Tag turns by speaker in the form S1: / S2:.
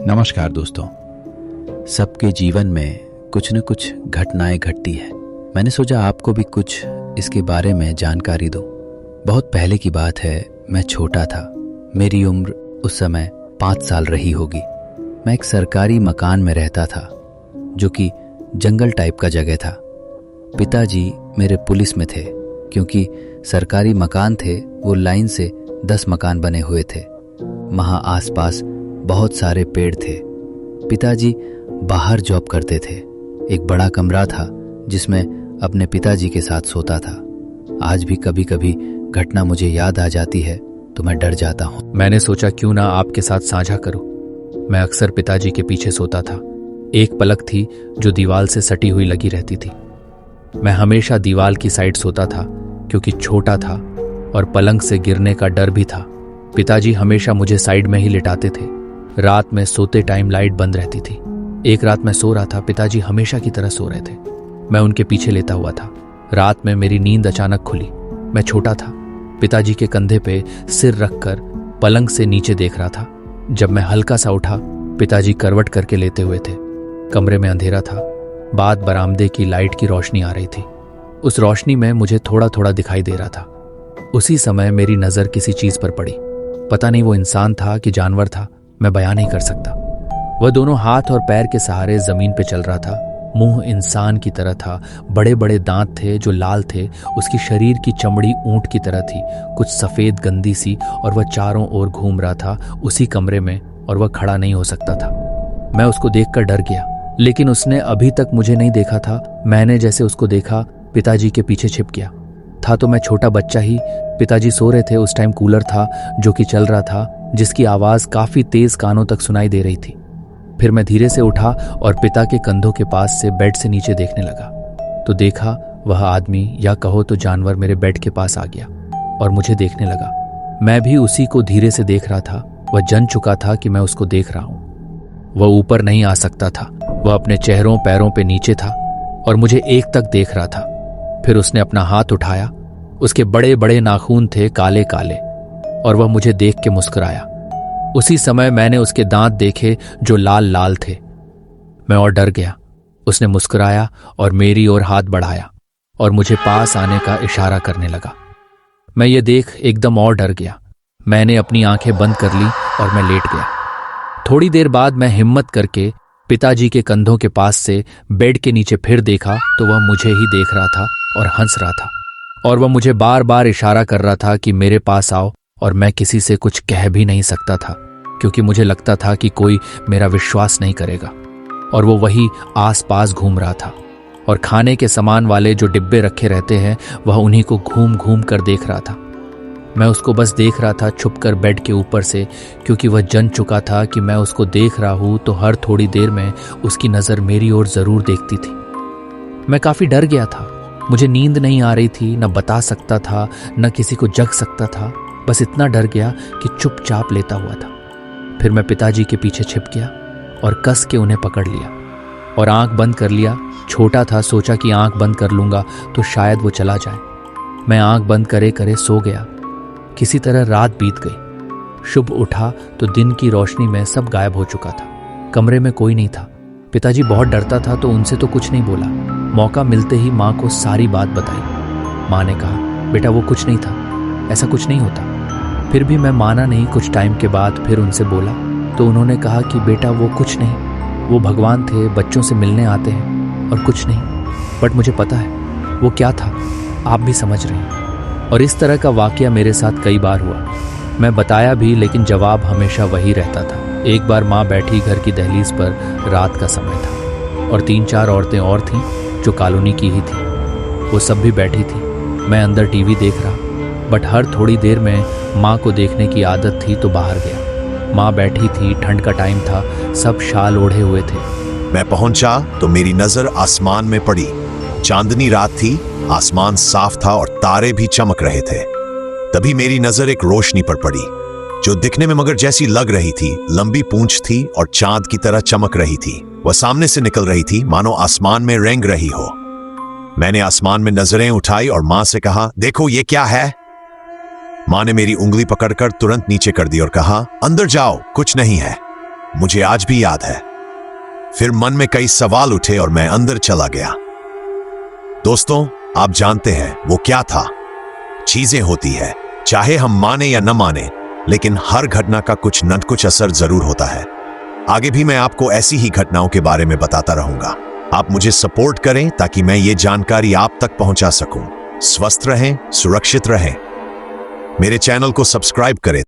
S1: नमस्कार दोस्तों। सबके जीवन में कुछ न कुछ घटनाएं घटती है। मैंने सोचा आपको भी कुछ इसके बारे में जानकारी दूं। बहुत पहले की बात है, मैं छोटा था। मेरी उम्र उस समय 5 साल रही होगी। मैं एक सरकारी मकान में रहता था जो कि जंगल टाइप का जगह था। पिताजी मेरे पुलिस में थे। क्योंकि सरकारी मकान थे, वो लाइन से 10 मकान बने हुए थे। वहाँ आसपास बहुत सारे पेड़ थे। पिताजी बाहर जॉब करते थे। एक बड़ा कमरा था जिसमें अपने पिताजी के साथ सोता था। आज भी कभी कभी घटना मुझे याद आ जाती है तो मैं डर जाता हूँ।
S2: मैंने सोचा क्यों ना आपके साथ साझा करूं। मैं अक्सर पिताजी के पीछे सोता था। एक पलक थी जो दीवार से सटी हुई लगी रहती थी। मैं हमेशा दीवार की साइड सोता था क्योंकि छोटा था और पलंग से गिरने का डर भी था। पिताजी हमेशा मुझे साइड में ही लिटाते थे। रात में सोते टाइम लाइट बंद रहती थी। एक रात मैं सो रहा था, पिताजी हमेशा की तरह सो रहे थे। मैं उनके पीछे लेटा हुआ था। रात में मेरी नींद अचानक खुली। मैं छोटा था, पिताजी के कंधे पे सिर रखकर पलंग से नीचे देख रहा था। जब मैं हल्का सा उठा, पिताजी करवट करके लेते हुए थे। कमरे में अंधेरा था। बाद बरामदे की लाइट की रोशनी आ रही थी। उस रोशनी में मुझे थोड़ा थोड़ा दिखाई दे रहा था। उसी समय मेरी नजर किसी चीज पर पड़ी। पता नहीं वो इंसान था कि जानवर था, मैं बयान नहीं कर सकता। वह दोनों हाथ और पैर के सहारे जमीन पे चल रहा था। मुंह इंसान की तरह था। बड़े बड़े दांत थे जो लाल थे। उसकी शरीर की चमड़ी ऊंट की तरह थी, कुछ सफेद गंदी सी, और वह चारों ओर घूम रहा था उसी कमरे में, और वह खड़ा नहीं हो सकता था। मैं उसको देखकर डर गया, लेकिन उसने अभी तक मुझे नहीं देखा था। मैंने जैसे उसको देखा, पिताजी के पीछे छिप गया। था तो मैं छोटा बच्चा ही। पिताजी सो रहे थे। उस टाइम कूलर था जो कि चल रहा था, जिसकी आवाज काफी तेज कानों तक सुनाई दे रही थी। फिर मैं धीरे से उठा और पिता के कंधों के पास से बेड से नीचे देखने लगा तो देखा वह आदमी, या कहो तो जानवर, मेरे बेड के पास आ गया और मुझे देखने लगा। मैं भी उसी को धीरे से देख रहा था। वह जन चुका था कि मैं उसको देख रहा हूं। वह ऊपर नहीं आ सकता था। वह अपने चेहरों पैरों पे नीचे था और मुझे एक तक देख रहा था। फिर उसने अपना हाथ उठाया। उसके बड़े बड़े नाखून थे, काले काले, और वह मुझे देख के मुस्कुराया। उसी समय मैंने उसके दांत देखे जो लाल लाल थे। मैं और डर गया। उसने मुस्कुराया और मेरी ओर हाथ बढ़ाया और मुझे पास आने का इशारा करने लगा। मैं ये देख एकदम और डर गया। मैंने अपनी आंखें बंद कर ली और मैं लेट गया। थोड़ी देर बाद मैं हिम्मत करके पिताजी के कंधों के पास से बेड के नीचे फिर देखा तो वह मुझे ही देख रहा था और हंस रहा था, और वह मुझे बार बार इशारा कर रहा था कि मेरे पास आओ। और मैं किसी से कुछ कह भी नहीं सकता था क्योंकि मुझे लगता था कि कोई मेरा विश्वास नहीं करेगा। और वो वही आसपास घूम रहा था, और खाने के सामान वाले जो डिब्बे रखे रहते हैं, वह उन्हीं को घूम घूम कर देख रहा था। मैं उसको बस देख रहा था छुपकर बेड के ऊपर से, क्योंकि वह जन चुका था कि मैं उसको देख रहा हूं तो हर थोड़ी देर में उसकी नजर मेरी ओर जरूर देखती थी। मैं काफी डर गया था। मुझे नींद नहीं आ रही थी, न बता सकता था, न किसी को जग सकता था। बस इतना डर गया कि चुपचाप लेता हुआ था। फिर मैं पिताजी के पीछे छिप गया और कस के उन्हें पकड़ लिया और आंख बंद कर लिया। छोटा था, सोचा कि आंख बंद कर लूंगा तो शायद वो चला जाए। मैं आंख बंद करे करे सो गया। किसी तरह रात बीत गई। शुभ उठा तो दिन की रोशनी में सब गायब हो चुका था। कमरे में कोई नहीं था। पिताजी बहुत डरता था तो उनसे तो कुछ नहीं बोला। मौका मिलते ही माँ को सारी बात बताई। माँ ने कहा, बेटा वो कुछ नहीं था, ऐसा कुछ नहीं होता। फिर भी मैं माना नहीं। कुछ टाइम के बाद फिर उनसे बोला तो उन्होंने कहा कि बेटा वो कुछ नहीं, वो भगवान थे, बच्चों से मिलने आते हैं और कुछ नहीं। बट मुझे पता है वो क्या था, आप भी समझ रहे हैं। और इस तरह का वाकया मेरे साथ कई बार हुआ। मैं बताया भी, लेकिन जवाब हमेशा वही रहता था। एक बार माँ बैठी घर की दहलीज पर, रात का समय था और 3-4 औरतें और थीं जो कॉलोनी की ही थी। वो सब भी बैठी थी। मैं अंदर टीवी देख रहा, बट हर थोड़ी देर में माँ को देखने की आदत थी तो बाहर गया। माँ बैठी थी, ठंड का टाइम था, सब शाल ओढ़े हुए थे।
S3: मैं पहुंचा तो मेरी नजर आसमान में पड़ी। चांदनी रात थी, आसमान साफ था और तारे भी चमक रहे थे। तभी मेरी नजर एक रोशनी पर पड़ी जो दिखने में मगर जैसी लग रही थी। लंबी पूंछ थी और चांद की तरह चमक रही थी। वह सामने से निकल रही थी, मानो आसमान में रेंग रही हो। मैंने आसमान में नजरें उठाई और माँ से कहा, देखो ये क्या है। माँ ने मेरी उंगली पकड़कर तुरंत नीचे कर दी और कहा, अंदर जाओ, कुछ नहीं है। मुझे आज भी याद है। फिर मन में कई सवाल उठे और मैं अंदर चला गया। दोस्तों, आप जानते हैं वो क्या था? चीजें होती है, चाहे हम माने या न माने, लेकिन हर घटना का कुछ न कुछ असर जरूर होता है। आगे भी मैं आपको ऐसी ही घटनाओं के बारे में बताता रहूंगा। आप मुझे सपोर्ट करें ताकि मैं ये जानकारी आप तक पहुंचा सकूं। स्वस्थ रहें, सुरक्षित रहें। मेरे चैनल को सब्सक्राइब करें